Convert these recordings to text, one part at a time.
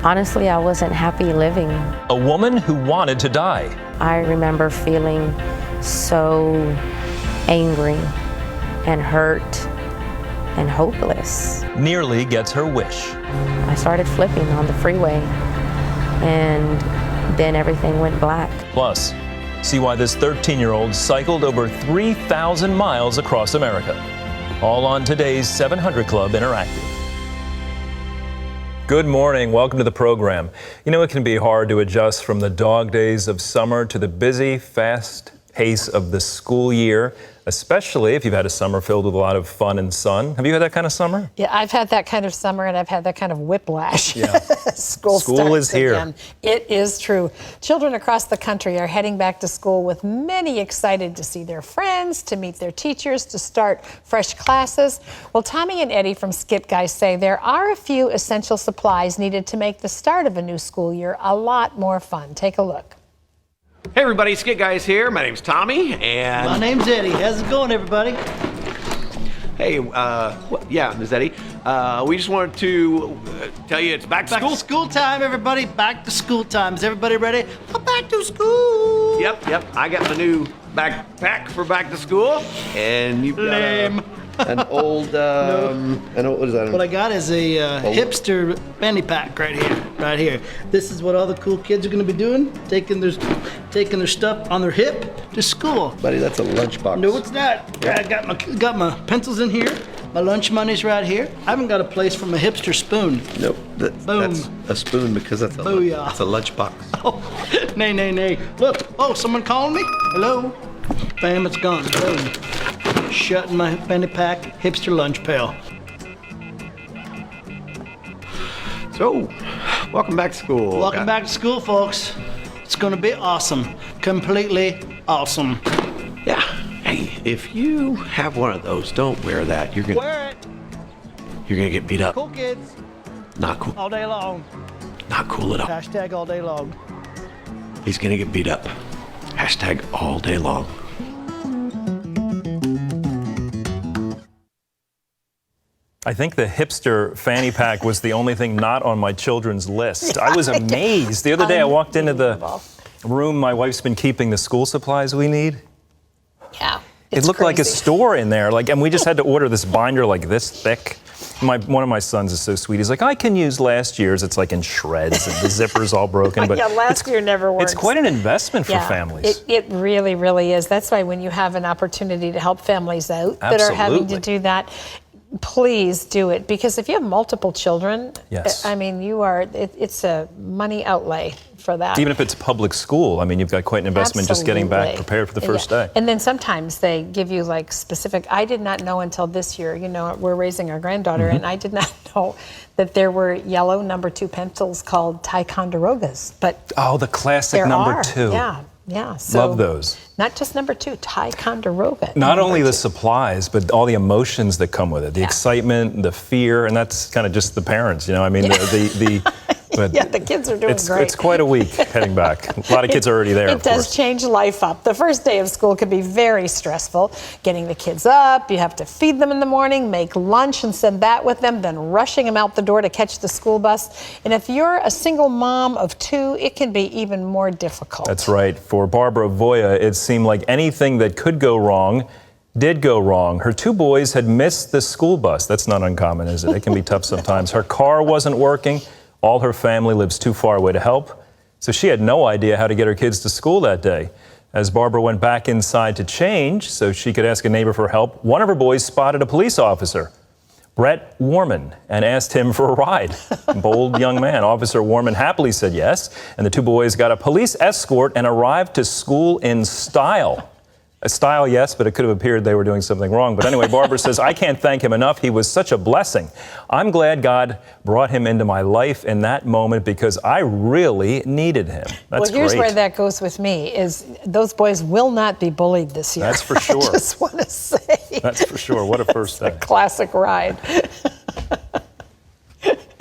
Honestly, I wasn't happy living. A woman who wanted to die. I remember feeling so angry and hurt and hopeless. Nearly gets her wish. I started flipping on the freeway, and then everything went black. Plus, see why this 13-year-old cycled over 3,000 miles across America. All on today's 700 Club Interactive. Good morning. Welcome to the program. You know, it can be hard to adjust from the dog days of summer to the busy, fast pace of the school year, especially if you've had a summer filled with a lot of fun and sun. Have you had that kind of summer? Yeah, I've had that kind of summer, and I've had that kind of whiplash. Yeah. School is here. Again. It is true. Children across the country are heading back to school, with many excited to see their friends, to meet their teachers, to start fresh classes. Well, Tommy and Eddie from Skit Guys say there are a few essential supplies needed to make the start of a new school year a lot more fun. Take a look. Hey everybody, Skit Guys here. My name's Tommy, and my name's Eddie. How's it going, everybody? Hey, yeah, Ms. Eddie. We just wanted to tell you it's back to school. Back to school time, everybody. Back to school time. Is everybody ready? Back to school. Yep. I got my new backpack for back to school, and you've got an old, what is that? What I got is a hipster fanny pack right here. This is what all the cool kids are going to be doing, taking their stuff on their hip to school. Buddy, that's a lunchbox. No, it's not. I got my pencils in here. My lunch money's right here. I haven't got a place for my hipster spoon. Nope. That's a spoon because that's a lunchbox. Oh, nay. Look, someone calling me? Hello? Bam, it's gone. Boom. Shutting my fanny pack, hipster lunch pail. So, welcome back to school. Welcome back to school, folks. It's gonna be awesome. Completely awesome. Yeah. Hey, if you have one of those, don't wear that. You're gonna get beat up. Cool kids. Not cool. All day long. Not cool at all. Hashtag all day long. He's gonna get beat up. Hashtag all day long. I think the hipster fanny pack was the only thing not on my children's list. I was amazed. The other day I walked into the room my wife's been keeping the school supplies we need. Yeah. It looked like a store in there. And we just had to order this binder like this thick. One of my sons is so sweet. He's like, I can use last year's. It's like in shreds and the zipper's all broken. But yeah, last year never works. It's quite an investment for families. It really, really is. That's why when you have an opportunity to help families out that are having to do that, please do it, because if you have multiple children, yes. I mean, it's a money outlay for that. Even if it's public school, I mean, you've got quite an investment just getting back prepared for the first day. And then sometimes they give you like specific, I did not know until this year, we're raising our granddaughter, and I did not know that there were yellow number 2 pencils called Ticonderogas. But oh, the classic number 2. Yeah. So love those. Not just number 2, Ticonderoga. Not only the supplies, but all the emotions that come with it, the excitement, the fear, and that's kind of just the parents, I mean, the kids are doing great. It's quite a week heading back. A lot of kids are already there. It does change life up. The first day of school can be very stressful. Getting the kids up, you have to feed them in the morning, make lunch and send that with them, then rushing them out the door to catch the school bus. And if you're a single mom of 2, it can be even more difficult. That's right. For Barbara Voya, it seemed like anything that could go wrong did go wrong. Her 2 boys had missed the school bus. That's not uncommon, is it? It can be tough sometimes. Her car wasn't working. All her family lives too far away to help, so she had no idea how to get her kids to school that day. As Barbara went back inside to change so she could ask a neighbor for help, one of her boys spotted a police officer, Brett Warman, and asked him for a ride. Bold young man. Officer Warman happily said yes, and the 2 boys got a police escort and arrived to school in style. A style, yes, but it could have appeared they were doing something wrong. But anyway, Barbara says, I can't thank him enough. He was such a blessing. I'm glad God brought him into my life in that moment because I really needed him. That's here's great. Where that goes with me is those boys will not be bullied this year. That's for sure. I just want to say. That's for sure. What a first day. A classic ride.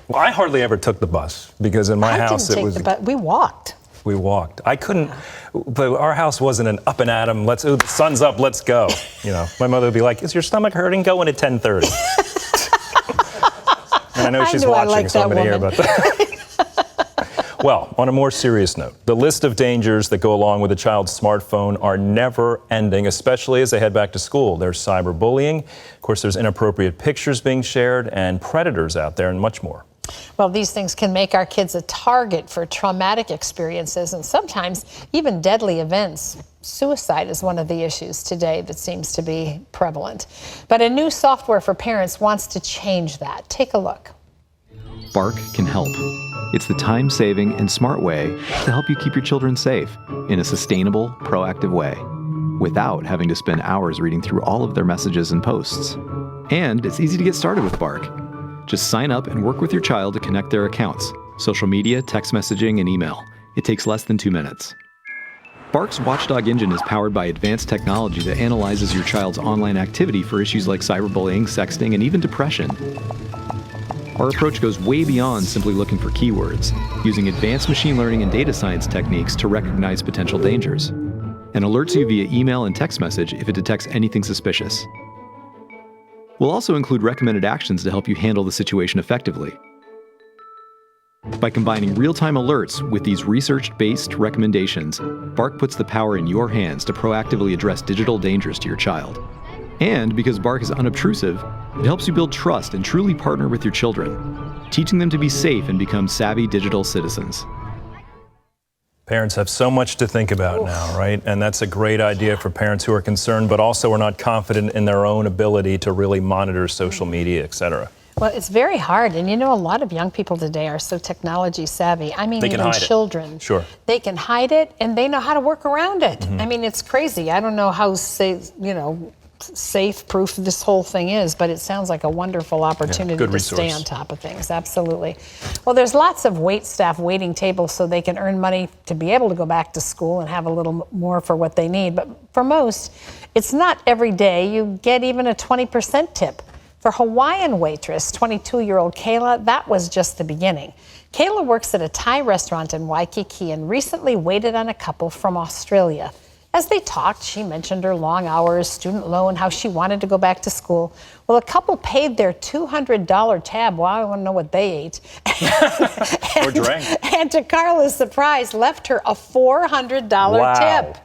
Well, I hardly ever took the bus because in my house it was. We walked. We walked. I couldn't, but our house wasn't an up and at 'em, the sun's up, let's go. My mother would be like, is your stomach hurting? Go in at 10:30. And I know she's watching, so I'm going to hear about that. Well, on a more serious note, the list of dangers that go along with a child's smartphone are never ending, especially as they head back to school. There's cyberbullying. Of course, there's inappropriate pictures being shared and predators out there and much more. Well, these things can make our kids a target for traumatic experiences and sometimes even deadly events. Suicide is one of the issues today that seems to be prevalent. But a new software for parents wants to change that. Take a look. Bark can help. It's the time-saving and smart way to help you keep your children safe in a sustainable, proactive way, without having to spend hours reading through all of their messages and posts. And it's easy to get started with Bark. Just sign up and work with your child to connect their accounts, social media, text messaging, and email. It takes less than 2 minutes. Bark's Watchdog engine is powered by advanced technology that analyzes your child's online activity for issues like cyberbullying, sexting, and even depression. Our approach goes way beyond simply looking for keywords, using advanced machine learning and data science techniques to recognize potential dangers, and alerts you via email and text message if it detects anything suspicious. We'll also include recommended actions to help you handle the situation effectively. By combining real-time alerts with these research-based recommendations, Bark puts the power in your hands to proactively address digital dangers to your child. And because Bark is unobtrusive, it helps you build trust and truly partner with your children, teaching them to be safe and become savvy digital citizens. Parents have so much to think about now, right? And that's a great idea for parents who are concerned, but also are not confident in their own ability to really monitor social media, et cetera. Well, it's very hard. And you know, a lot of young people today are so technology savvy. I mean, They can even hide it. children. Sure. They can hide it and they know how to work around it. I mean, it's crazy. I don't know how safe proof this whole thing is, but it sounds like a wonderful opportunity good to stay resource. on top of things. Absolutely. Well, there's lots of wait staff waiting tables so they can earn money to be able to go back to school and have a little more for what they need. But for most, it's not every day you get even a 20% tip. For Hawaiian waitress, 22-year-old Kayla, that was just the beginning. Kayla works at a Thai restaurant in Waikiki and recently waited on a couple from Australia. As they talked, she mentioned her long hours, student loan, how she wanted to go back to school. Well, a couple paid their $200 tab. Well, I want to know what they ate. Or drank. And to Carla's surprise, left her a $400 tip.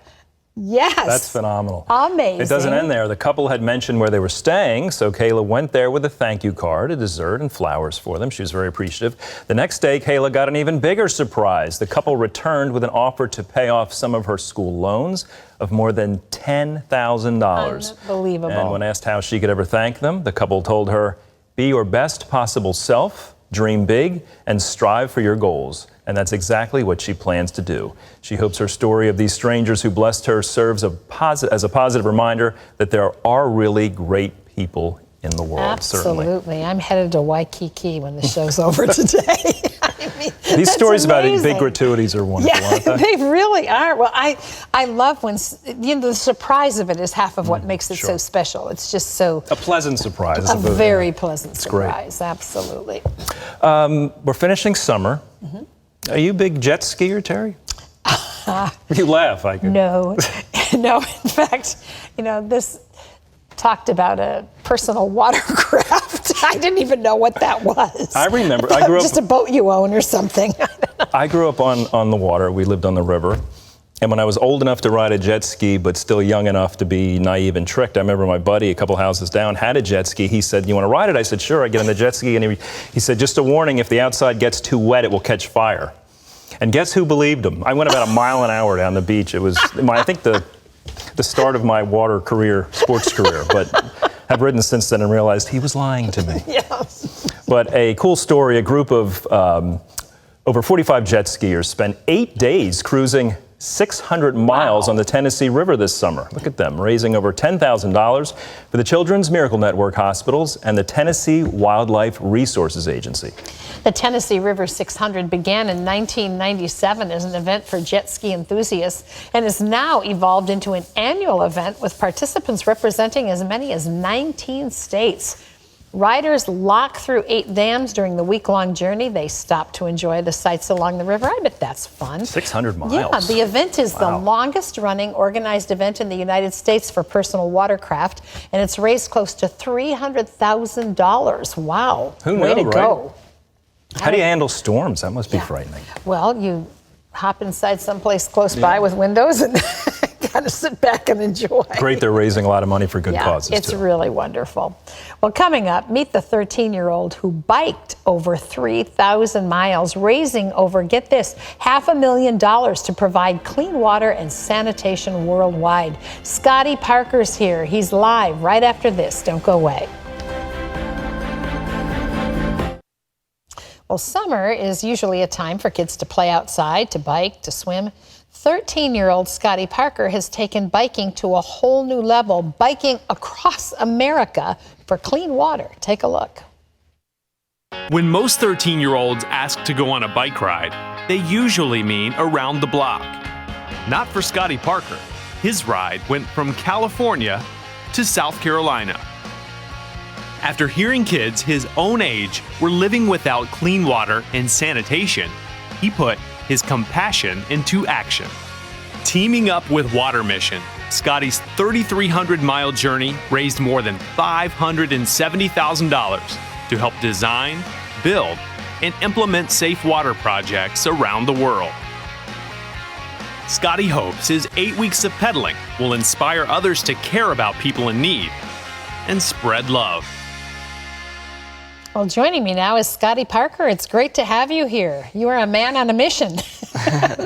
Yes. That's phenomenal. Amazing. It doesn't end there. The couple had mentioned where they were staying, so Kayla went there with a thank you card, a dessert, and flowers for them. She was very appreciative. The next day, Kayla got an even bigger surprise. The couple returned with an offer to pay off some of her school loans of more than $10,000. Unbelievable. And when asked how she could ever thank them, the couple told her, "Be your best possible self, dream big, and strive for your goals." And that's exactly what she plans to do. She hopes her story of these strangers who blessed her serves as a positive reminder that there are really great people in the world. Certainly. Absolutely. I'm headed to Waikiki when the show's over today. I mean, These stories about amazing. big gratuities are wonderful, aren't Yeah, they? they really are. Well, I love when, the surprise of it is half of what makes it so special. It's just so... A pleasant surprise. A very pleasant great. surprise. Absolutely. We're finishing summer. Are you a big jet skier, Terry? You laugh. I can. No. No, in fact, this talked about a personal watercraft. I didn't even know what that was. I remember. I grew up just a boat you own or something. I grew up on the water. We lived on the river. And when I was old enough to ride a jet ski, but still young enough to be naive and tricked, I remember my buddy a couple houses down had a jet ski. He said, "You want to ride it?" I said, "Sure." I get on the jet ski, and he said, "Just a warning, if the outside gets too wet, it will catch fire." And guess who believed him? I went about a mile an hour down the beach. It was, I think, the start of my water career, sports career. But I've ridden since then and realized he was lying to me. Yes. But a cool story, a group of over 45 jet skiers spent 8 days cruising 600 miles on the Tennessee River this summer. Look at them, raising over $10,000 for the Children's Miracle Network hospitals and the Tennessee Wildlife Resources Agency. The Tennessee River 600 began in 1997 as an event for jet ski enthusiasts and has now evolved into an annual event with participants representing as many as 19 states. Riders lock through 8 dams during the week-long journey. They stop to enjoy the sights along the river. I bet that's fun. 600 miles. Yeah, the event is the Wow. longest-running organized event in the United States for personal watercraft, and it's raised close to $300,000. Wow. Who knew, Way to right? go. How do you handle storms? That must be frightening. Well, you hop inside someplace close by with windows and kind of sit back and enjoy. Great, they're raising a lot of money for good causes, it's too. really wonderful. Well, coming up, meet the 13-year-old who biked over 3,000 miles, raising over, get this, $500,000 to provide clean water and sanitation worldwide. Scotty Parker's here. He's live right after this. Don't go away. Well, summer is usually a time for kids to play outside, to bike, to swim. 13-year-old Scotty Parker has taken biking to a whole new level, biking across America for clean water. Take a look. When most 13-year-olds ask to go on a bike ride, they usually mean around the block. Not for Scotty Parker. His ride went from California to South Carolina. After hearing kids his own age were living without clean water and sanitation, he put his compassion into action. Teaming up with Water Mission, Scotty's 3,300-mile journey raised more than $570,000 to help design, build, and implement safe water projects around the world. Scotty hopes his 8 weeks of pedaling will inspire others to care about people in need and spread love. Well, joining me now is Scotty Parker. It's great to have you here. You are a man on a mission.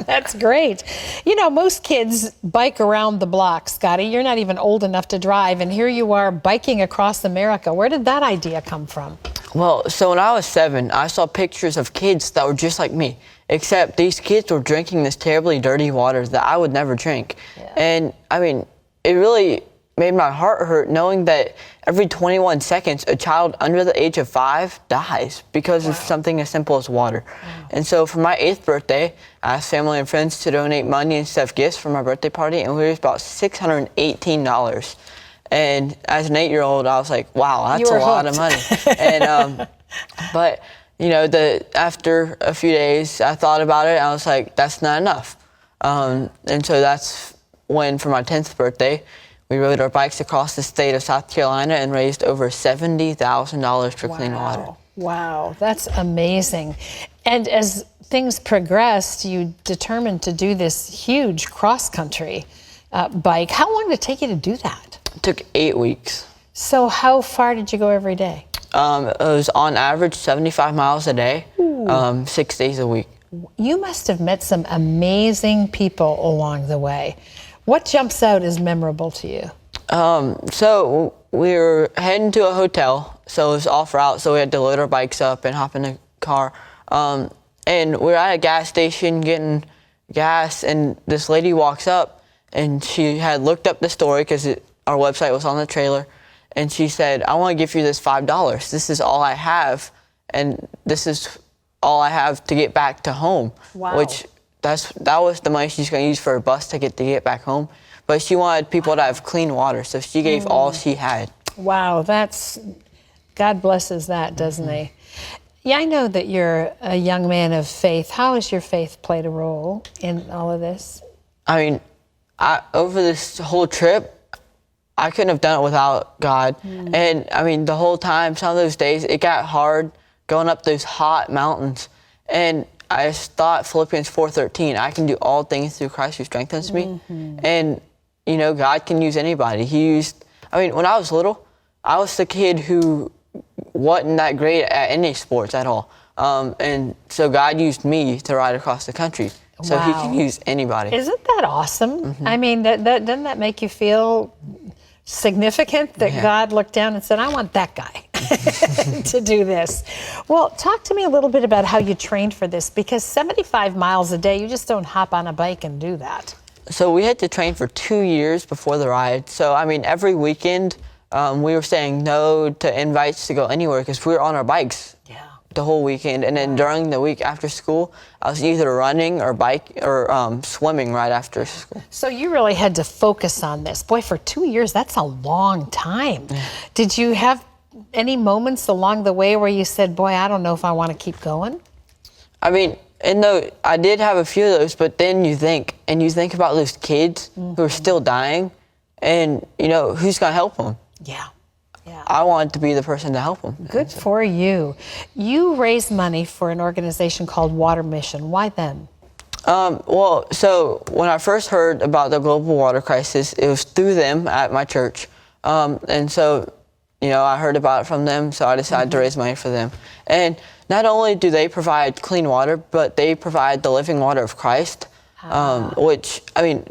That's great. You know, most kids bike around the block, Scotty. You're not even old enough to drive, and here you are biking across America. Where did that idea come from? Well, so when I was 7, I saw pictures of kids that were just like me, except these kids were drinking this terribly dirty water that I would never drink. Yeah. And, I mean, it really made my heart hurt knowing that every 21 seconds, a child under the age of 5 dies because of something as simple as water. And so for my 8th birthday, I asked family and friends to donate money instead of gifts for my birthday party, and we raised about $618. And as an 8-year-old, I was like, wow, that's a lot of money. And, but, you know, after a few days, I thought about it, and I was like, that's not enough. And so that's when, for my 10th birthday, we rode our bikes across the state of South Carolina and raised over $70,000 for clean water. Wow, that's amazing. And as things progressed, you determined to do this huge cross-country bike. How long did it take you to do that? It took 8 weeks. So how far did you go every day? It was on average 75 miles a day, 6 days a week. You must have met some amazing people along the way. What jumps out as memorable to you? So we were heading to a hotel, so it was off route, so we had to load our bikes up and hop in the car. And we were at a gas station getting gas, and this lady walks up, and she had looked up the story because our website was on the trailer, and she said, I want to give you this $5. This is all I have, and this is all I have to get back to home. Wow. Which that was the money she's going to use for her bus ticket to get back home. But she wanted people to have clean water, so she gave all she had. Wow, God blesses that, doesn't he? Yeah, I know that you're a young man of faith. How has your faith played a role in all of this? I mean, over this whole trip, I couldn't have done it without God. And I mean, the whole time, some of those days, it got hard going up those hot mountains. And I just thought Philippians 4:13, I can do all things through Christ who strengthens me. And, you know, God can use anybody. When I was little, I was the kid who wasn't that great at any sports at all. And so God used me to ride across the country. So he can use anybody. Isn't that awesome? I mean, doesn't that make you feel significant that God looked down and said, I want that guy to do this? Well, talk to me a little bit about how you trained for this, because 75 miles a day, you just don't hop on a bike and do that. So we had to train for 2 years before the ride. So, I mean, every weekend we were saying no to invites to go anywhere because we were on our bikes the whole weekend. And then during the week after school, I was either running or swimming right after school. So you really had to focus on this. Boy, for 2 years, that's a long time. Did you have any moments along the way where you said, boy, I don't know if I want to keep going? I mean, I did have a few of those, but then you think about those kids who are still dying, and, you know, who's going to help them? Yeah. I wanted to be the person to help them. Good for you. You raise money for an organization called Water Mission. Why them? Well, so when I first heard about the global water crisis, it was through them at my church. And so, I heard about it from them, so I decided to raise money for them. And not only do they provide clean water, but they provide the living water of Christ, which,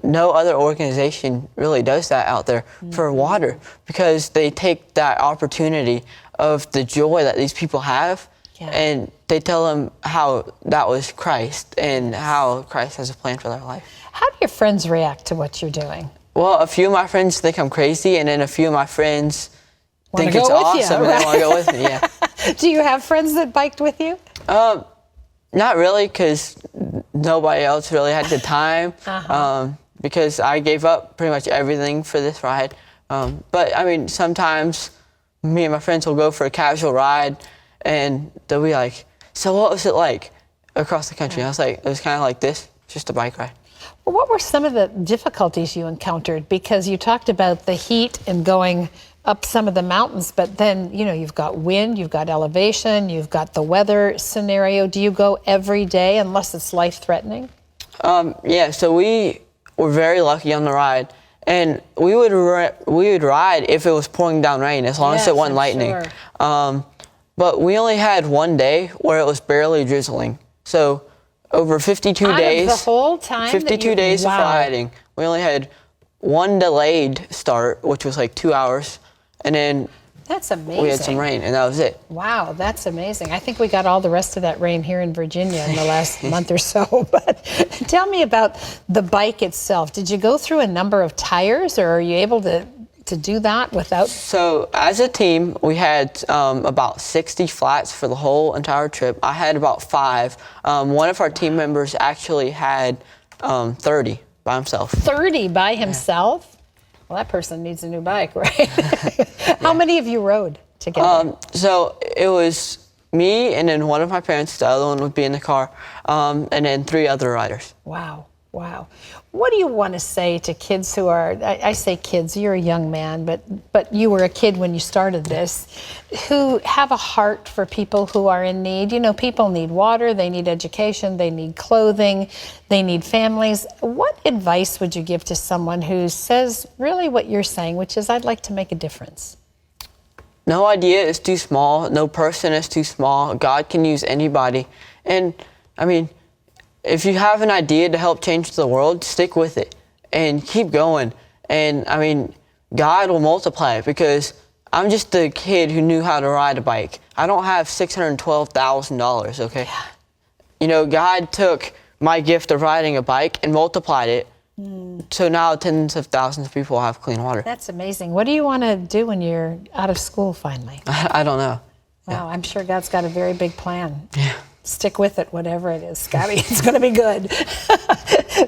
no other organization really does that out there for water, because they take that opportunity of the joy that these people have, and they tell them how that was Christ and how Christ has a plan for their life. How do your friends react to what you're doing? Well, a few of my friends think I'm crazy, and then a few of my friends think it's awesome, and they want to go with me, yeah. Do you have friends that biked with you? Not really, because nobody else really had the time, because I gave up pretty much everything for this ride. But, sometimes me and my friends will go for a casual ride, and they'll be like, so what was it like across the country? And I was like, it was kind of like this, just a bike ride. Well, what were some of the difficulties you encountered? Because you talked about the heat and going up some of the mountains, but then, you've got wind, you've got elevation, you've got the weather scenario. Do you go every day unless it's life-threatening? Yeah, so we were very lucky on the ride. And we would ride if it was pouring down rain, as long as it wasn't lightning. Sure. But we only had one day where it was barely drizzling. So over 52 days, the whole time 52 days of riding, we only had one delayed start, which was like 2 hours, and then that's amazing. We had some rain, and that was it. Wow, that's amazing. I think we got all the rest of that rain here in Virginia in the last month or so. But tell me about the bike itself. Did you go through a number of tires, or are you able to do that without? So as a team, we had about 60 flats for the whole entire trip. I had about 5. One of our team members actually had 30 by himself. 30 by himself? Well, that person needs a new bike, right? How many of you rode together? So it was me and then one of my parents. The other one would be in the car, and then 3 other riders. Wow. Wow. What do you want to say to kids who are, I say kids, you're a young man, but you were a kid when you started this, who have a heart for people who are in need? People need water, they need education, they need clothing, they need families. What advice would you give to someone who says really what you're saying, which is, I'd like to make a difference? No idea is too small. No person is too small. God can use anybody. And, if you have an idea to help change the world, stick with it and keep going. And God will multiply it, because I'm just a kid who knew how to ride a bike. I don't have $612,000, okay? Yeah. God took my gift of riding a bike and multiplied it. So now tens of thousands of people have clean water. That's amazing. What do you want to do when you're out of school finally? I don't know. Wow, I'm sure God's got a very big plan. Yeah. Stick with it, whatever it is, Scotty. It's going to be good.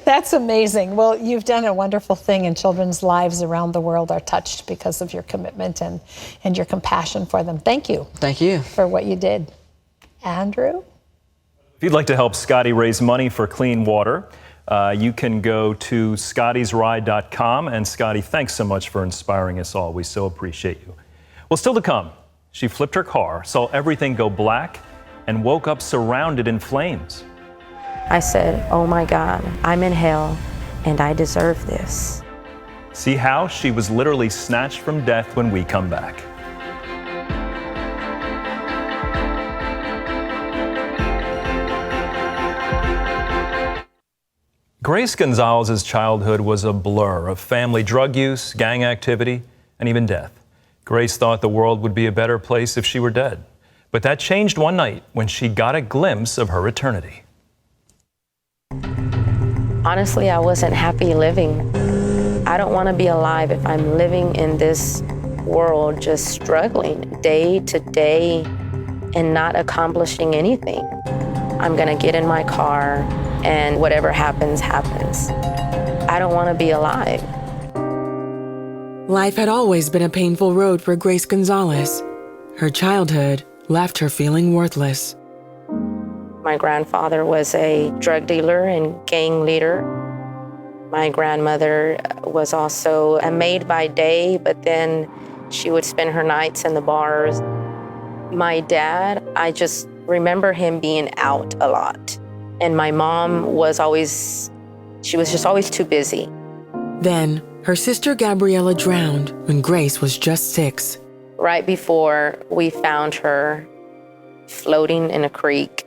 That's amazing. Well, you've done a wonderful thing, and children's lives around the world are touched because of your commitment and your compassion for them. Thank you. Thank you for what you did. Andrew? If you'd like to help Scotty raise money for clean water, you can go to scottysride.com. And Scotty, thanks so much for inspiring us all. We so appreciate you. Well, still to come, she flipped her car, saw everything go black, and woke up surrounded in flames. I said, oh my God, I'm in hell and I deserve this. See how she was literally snatched from death when we come back. Grace Gonzalez's childhood was a blur of family drug use, gang activity, and even death. Grace thought the world would be a better place if she were dead. But that changed one night when she got a glimpse of her eternity. Honestly, I wasn't happy living. I don't want to be alive if I'm living in this world just struggling day to day and not accomplishing anything. I'm going to get in my car and whatever happens, happens. I don't want to be alive. Life had always been a painful road for Grace Gonzalez. Her childhood left her feeling worthless. My grandfather was a drug dealer and gang leader. My grandmother was also a maid by day, but then She would spend her nights in the bars. My dad, I just remember him being out a lot. And my mom was just always too busy. Then, her sister Gabriella drowned when Grace was just 6. Right before we found her floating in a creek,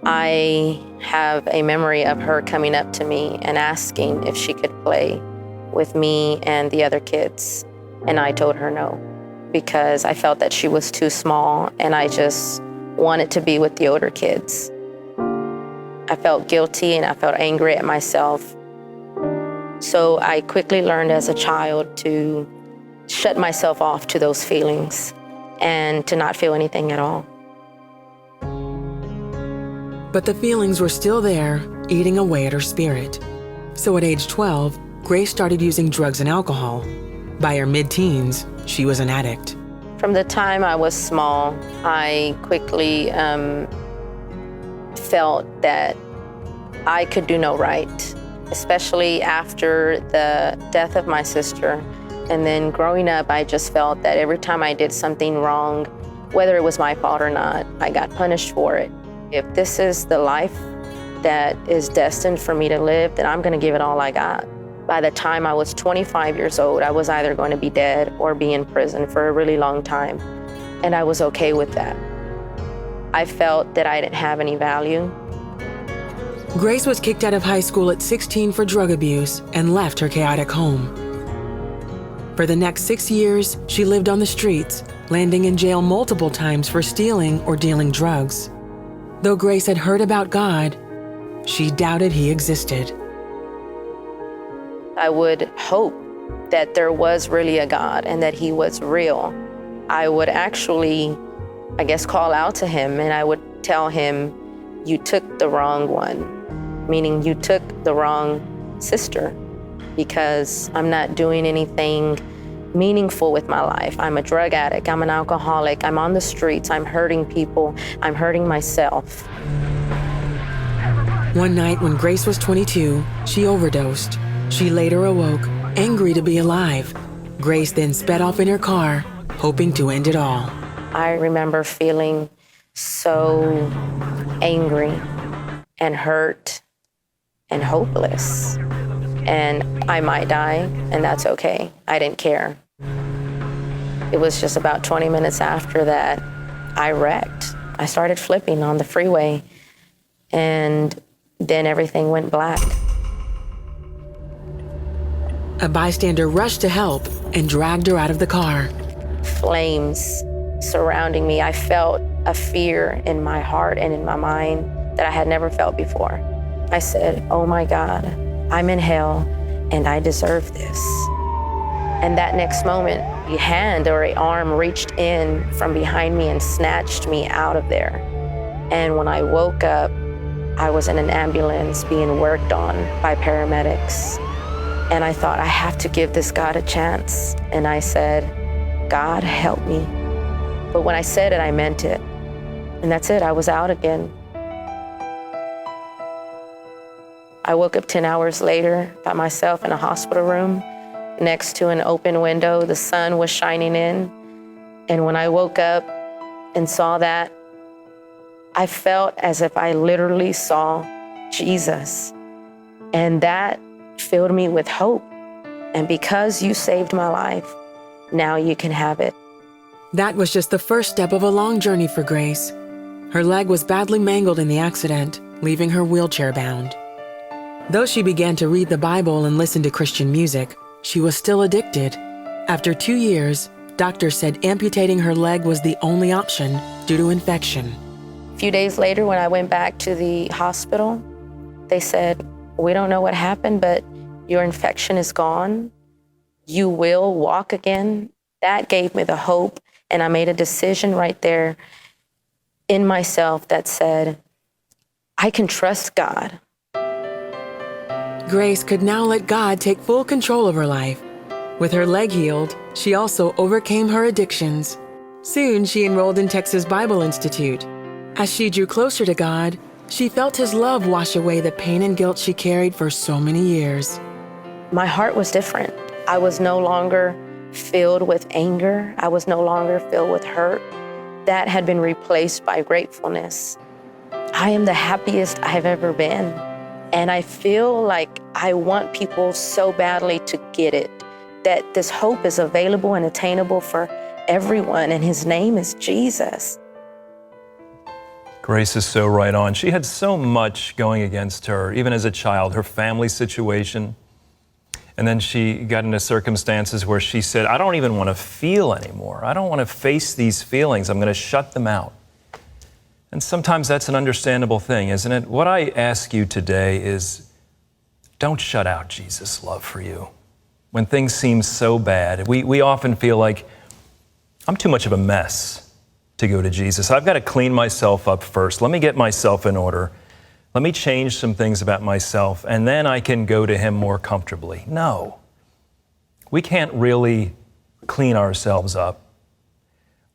I have a memory of her coming up to me and asking if she could play with me and the other kids. And I told her no, because I felt that she was too small and I just wanted to be with the older kids. I felt guilty and I felt angry at myself. So I quickly learned as a child to shut myself off to those feelings and to not feel anything at all. But the feelings were still there, eating away at her spirit. So at age 12, Grace started using drugs and alcohol. By her mid-teens, she was an addict. From the time I was small, I quickly felt that I could do no right, especially after the death of my sister. And then growing up, I just felt that every time I did something wrong, whether it was my fault or not, I got punished for it. If this is the life that is destined for me to live, then I'm gonna give it all I got. By the time I was 25 years old, I was either going to be dead or be in prison for a really long time. And I was okay with that. I felt that I didn't have any value. Grace was kicked out of high school at 16 for drug abuse and left her chaotic home. For the next 6 years, she lived on the streets, landing in jail multiple times for stealing or dealing drugs. Though Grace had heard about God, she doubted he existed. I would hope that there was really a God and that he was real. I would actually, I guess, call out to him and I would tell him, you took the wrong one, meaning you took the wrong sister, because I'm not doing anything meaningful with my life. I'm a drug addict, I'm an alcoholic, I'm on the streets, I'm hurting people, I'm hurting myself. One night when Grace was 22, she overdosed. She later awoke, angry to be alive. Grace then sped off in her car, hoping to end it all. I remember feeling so angry and hurt and hopeless. And I might die, and that's okay. I didn't care. It was just about 20 minutes after that, I wrecked. I started flipping on the freeway, and then everything went black. A bystander rushed to help and dragged her out of the car. Flames surrounding me. I felt a fear in my heart and in my mind that I had never felt before. I said, oh my God, I'm in hell and I deserve this. And that next moment, a hand or an arm reached in from behind me and snatched me out of there. And when I woke up, I was in an ambulance being worked on by paramedics. And I thought, I have to give this God a chance. And I said, God, help me. But when I said it, I meant it. And that's it, I was out again. I woke up 10 hours later by myself in a hospital room next to an open window. The sun was shining in. And when I woke up and saw that, I felt as if I literally saw Jesus. And that filled me with hope. And because you saved my life, now you can have it. That was just the first step of a long journey for Grace. Her leg was badly mangled in the accident, leaving her wheelchair-bound. Though she began to read the Bible and listen to Christian music, she was still addicted. After 2 years, doctors said amputating her leg was the only option due to infection. A few days later, when I went back to the hospital, they said, we don't know what happened, but your infection is gone. You will walk again. That gave me the hope, and I made a decision right there in myself that said, I can trust God. Grace could now let God take full control of her life. With her leg healed, she also overcame her addictions. Soon, she enrolled in Texas Bible Institute. As she drew closer to God, she felt His love wash away the pain and guilt she carried for so many years. My heart was different. I was no longer filled with anger. I was no longer filled with hurt. That had been replaced by gratefulness. I am the happiest I've ever been. And I feel like I want people so badly to get it, that this hope is available and attainable for everyone, and his name is Jesus. Grace is so right on. She had so much going against her, even as a child, her family situation. And then she got into circumstances where she said, I don't even want to feel anymore. I don't want to face these feelings. I'm going to shut them out. And sometimes that's an understandable thing, isn't it? What I ask you today is, don't shut out Jesus' love for you. When things seem so bad, we often feel like, I'm too much of a mess to go to Jesus. I've got to clean myself up first. Let me get myself in order. Let me change some things about myself, and then I can go to him more comfortably. No, we can't really clean ourselves up.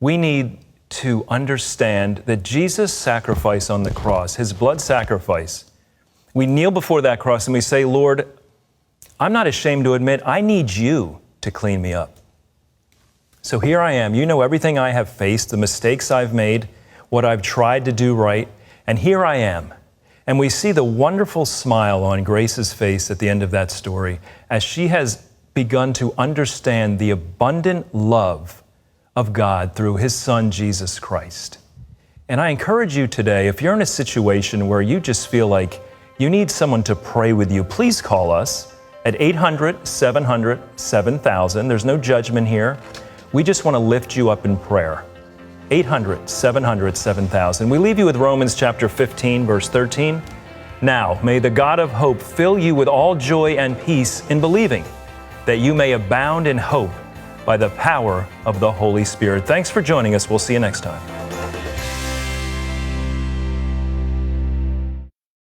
We need to understand that Jesus' sacrifice on the cross, his blood sacrifice, we kneel before that cross and we say, Lord, I'm not ashamed to admit I need you to clean me up. So here I am. You know everything I have faced, the mistakes I've made, what I've tried to do right, and here I am. And we see the wonderful smile on Grace's face at the end of that story as she has begun to understand the abundant love of God through his Son, Jesus Christ. And I encourage you today, if you're in a situation where you just feel like you need someone to pray with you, please call us at 800-700-7000. There's no judgment here. We just want to lift you up in prayer. 800-700-7000. We leave you with Romans chapter 15, verse 13. Now, may the God of hope fill you with all joy and peace in believing, that you may abound in hope by the power of the Holy Spirit. Thanks for joining us. We'll see you next time.